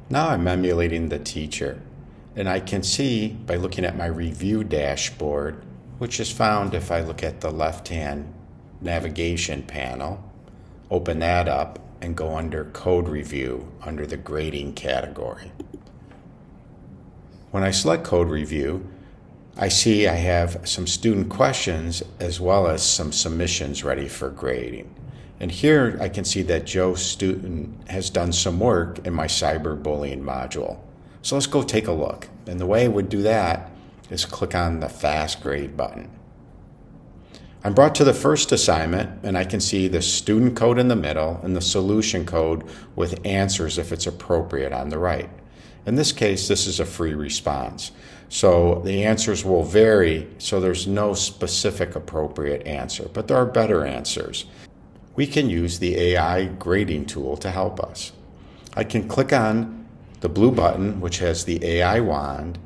Now I'm emulating the teacher, and I can see by looking at my review dashboard, which is found if I look at the left-hand navigation panel, open that up and go under Code Review under the grading category. When I select Code Review, I see I have some student questions as well as some submissions ready for grading. And here I can see that Joe's student has done some work in my cyberbullying module. So let's go take a look. And the way I would do that is click on the Fast Grade button. I'm brought to the first assignment, and I can see the student code in the middle and the solution code with answers if it's appropriate on the right. In this case, this is a free response. So the answers will vary, so there's no specific appropriate answer, but there are better answers. We can use the AI grading tool to help us. I can click on the blue button, which has the AI wand.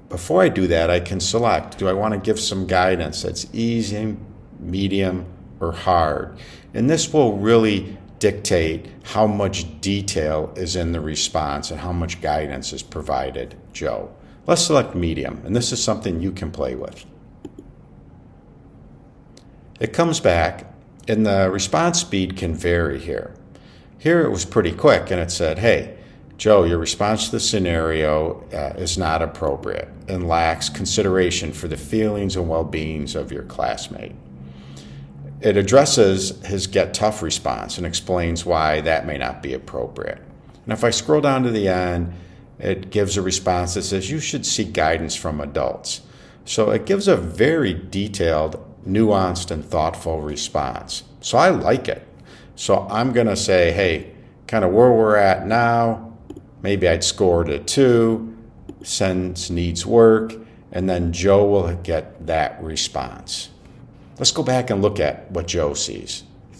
Before I do that, I can select, do I want to give some guidance that's easy, medium, or hard? And this will really dictate how much detail is in the response and how much guidance is provided Joe. Let's select medium, and this is something you can play with. It comes back, and the response speed can vary here. Here it was pretty quick, and it said, hey, Joe, your response to the scenario is not appropriate and lacks consideration for the feelings and well-beings of your classmate. It addresses his get tough response and explains why that may not be appropriate. And if I scroll down to the end, it gives a response that says you should seek guidance from adults. So it gives a very detailed, nuanced, and thoughtful response. So I like it. So I'm going to say, hey, kind of where we're at now, maybe I'd score it a 2, sentence needs work, and then Joe will get that response. Let's go back and look at what Joe sees.